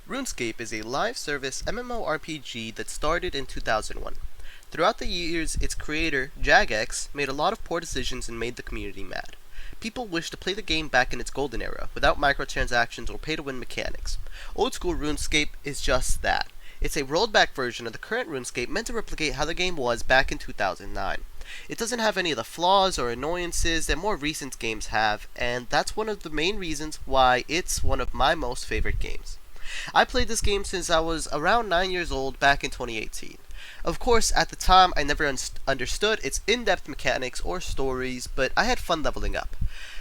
Runescape is a live-service MMORPG that started in 2001. Throughout the years, its creator, Jagex, made a lot of poor decisions and made the community mad. People wish to play the game back in its golden era, without microtransactions or pay-to-win mechanics. Old-school Runescape is just that. It's a rolled-back version of the current Runescape meant to replicate how the game was back in 2009. It doesn't have any of the flaws or annoyances that more recent games have, and that's one of the main reasons why it's one of my most favorite games. I played this game since I was around 9 years old back in 2018. Of course, at the time, I never understood its in-depth mechanics or stories, but I had fun leveling up.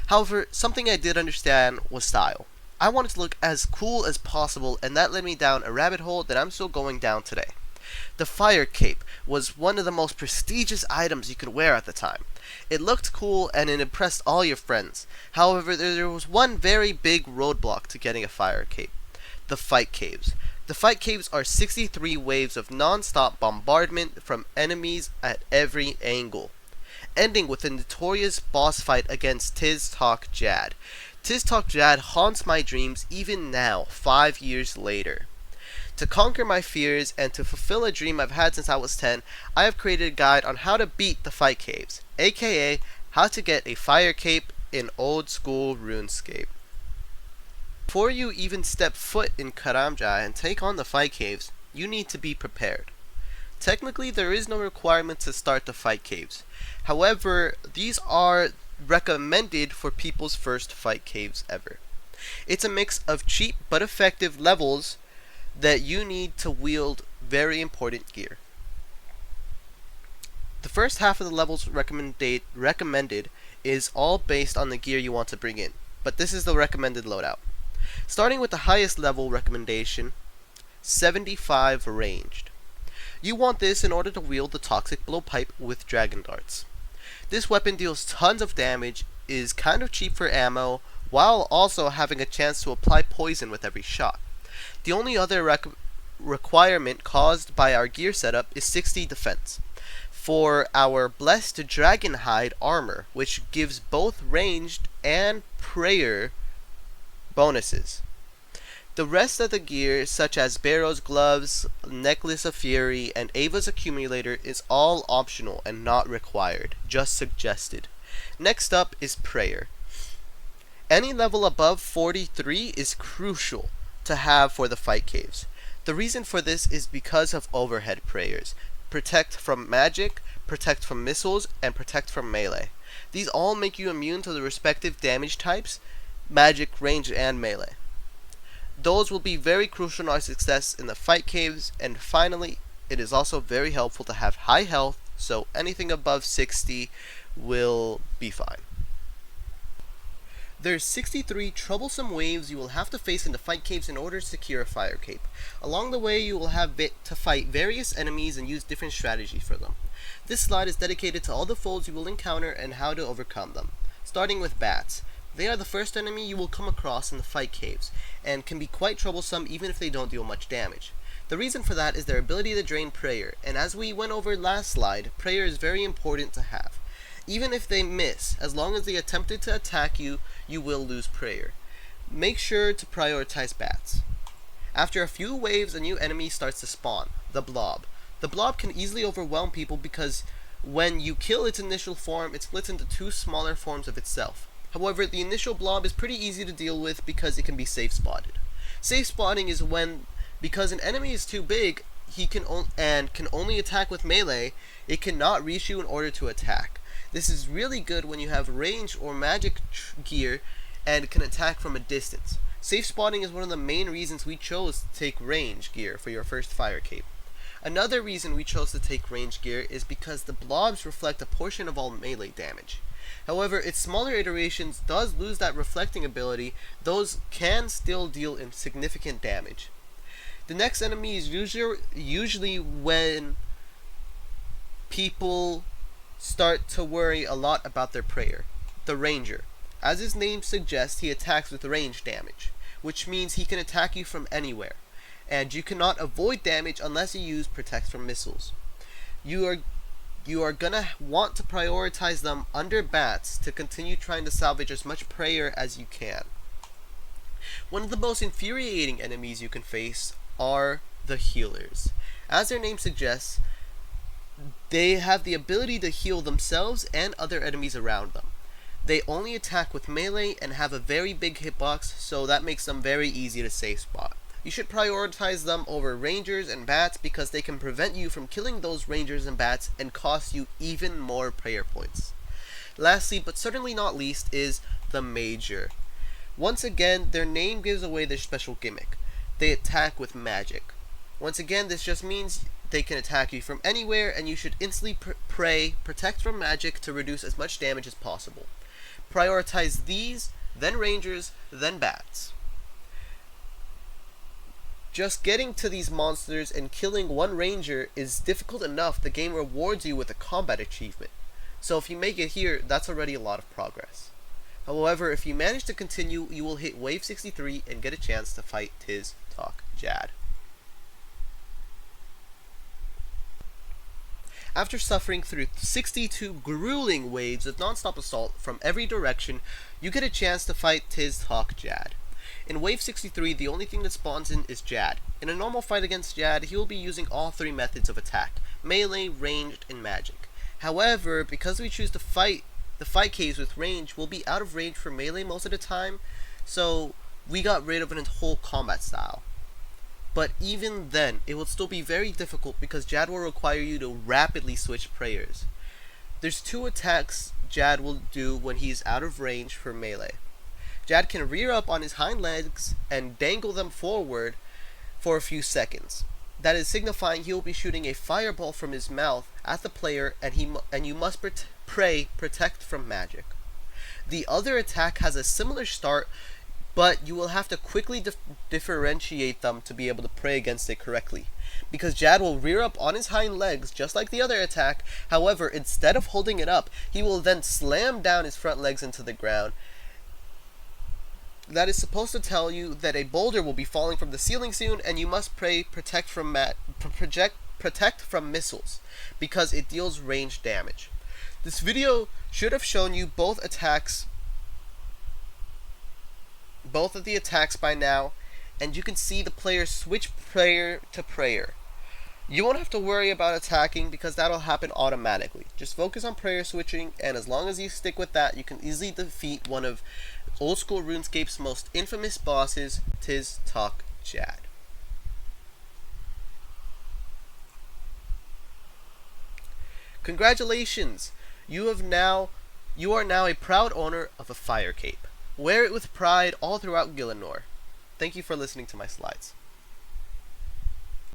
However, something I did understand was style. I wanted to look as cool as possible, and that led me down a rabbit hole that I'm still going down today. The firecape was one of the most prestigious items you could wear at the time. It looked cool and it impressed all your friends. However, there was one very big roadblock to getting a firecape: the fight caves. The fight caves are 63 waves of non-stop bombardment from enemies at every angle, ending with a notorious boss fight against Tis-Tok Jad. Tis-Tok Jad haunts my dreams even now, 5 years later. To conquer my fears and to fulfill a dream I've had since I was 10, I have created a guide on how to beat the fight caves, aka how to get a fire cape in old school RuneScape. Before you even step foot in Karamja and take on the fight caves, you need to be prepared. Technically, there is no requirement to start the fight caves. However, these are recommended for people's first fight caves ever. It's a mix of cheap but effective levels that you need to wield very important gear. The first half of the levels recommended is all based on the gear you want to bring in, but this is the recommended loadout. Starting with the highest level recommendation, 75 ranged. You want this in order to wield the toxic blowpipe with dragon darts. This weapon deals tons of damage, is kind of cheap for ammo, while also having a chance to apply poison with every shot. The only other requirement caused by our gear setup is 60 defense for our blessed dragon hide armor, which gives both ranged and prayer bonuses. The rest of the gear, such as Barrow's gloves, Necklace of Fury, and Ava's accumulator, is all optional and not required, just suggested. Next up is prayer. Any level above 43 is crucial to have for the fight caves. The reason for this is because of overhead prayers. Protect from magic, protect from missiles, and protect from melee. These all make you immune to the respective damage types: magic, range, and melee. Those will be very crucial in our success in the fight caves, and finally, it is also very helpful to have high health, so anything above 60 will be fine. There's 63 troublesome waves you will have to face in the fight caves in order to secure a fire cape. Along the way, you will have to fight various enemies and use different strategies for them. This slide is dedicated to all the foes you will encounter and how to overcome them. Starting with bats. They are the first enemy you will come across in the fight caves, and can be quite troublesome even if they don't deal much damage. The reason for that is their ability to drain prayer, and as we went over last slide, prayer is very important to have. Even if they miss, as long as they attempted to attack you, you will lose prayer. Make sure to prioritize bats. After a few waves, a new enemy starts to spawn, the blob. The blob can easily overwhelm people because when you kill its initial form, it splits into two smaller forms of itself. However, the initial blob is pretty easy to deal with because it can be safe spotted. Safe spotting is when, because an enemy is too big, he can only attack with melee, it cannot reach you in order to attack. This is really good when you have range or magic gear and can attack from a distance. Safe spotting is one of the main reasons we chose to take range gear for your first fire cape. Another reason we chose to take range gear is because the blobs reflect a portion of all melee damage. However, its smaller iterations does lose that reflecting ability. Those can still deal in significant damage. The next enemy is usually when people start to worry a lot about their prayer. The Ranger. As his name suggests, he attacks with range damage, which means he can attack you from anywhere, and you cannot avoid damage unless you use protect from missiles. You are gonna want to prioritize them under bats to continue trying to salvage as much prayer as you can. One of the most infuriating enemies you can face are the healers. As their name suggests, they have the ability to heal themselves and other enemies around them. They only attack with melee and have a very big hitbox, so that makes them very easy to safe spot. You should prioritize them over rangers and bats because they can prevent you from killing those rangers and bats and cost you even more prayer points. Lastly, but certainly not least, is the Major. Once again, their name gives away their special gimmick. They attack with magic. Once again, this just means they can attack you from anywhere, and you should instantly pray, protect from magic to reduce as much damage as possible. Prioritize these, then rangers, then bats. Just getting to these monsters and killing one ranger is difficult enough. The game rewards you with a combat achievement. So if you make it here, that's already a lot of progress. However, if you manage to continue, you will hit wave 63 and get a chance to fight Tiz, Talk, Jad. After suffering through 62 grueling waves of non-stop assault from every direction, you get a chance to fight Tiz, Talk, Jad. In wave 63, the only thing that spawns in is Jad. In a normal fight against Jad, he will be using all three methods of attack: melee, ranged, and magic. However, because we choose to fight the firecape with range, we'll be out of range for melee most of the time, so we got rid of an whole combat style. But even then, it will still be very difficult because Jad will require you to rapidly switch prayers. There's two attacks Jad will do when he's out of range for melee. Jad can rear up on his hind legs and dangle them forward for a few seconds. That is signifying he will be shooting a fireball from his mouth at the player, and you must protect from magic. The other attack has a similar start, but you will have to quickly differentiate them to be able to pray against it correctly. Because Jad will rear up on his hind legs just like the other attack. However, instead of holding it up, he will then slam down his front legs into the ground. That is supposed to tell you that a boulder will be falling from the ceiling soon, and you must protect from missiles, because it deals ranged damage. This video should have shown you both of the attacks by now, and you can see the player switch prayer to prayer. You won't have to worry about attacking because that'll happen automatically. Just focus on prayer switching, and as long as you stick with that, you can easily defeat one of old school RuneScape's most infamous bosses, Tiz, Talk, Jad. Congratulations! You are now a proud owner of a firecape. Wear it with pride all throughout Gielinor. Thank you for listening to my slides.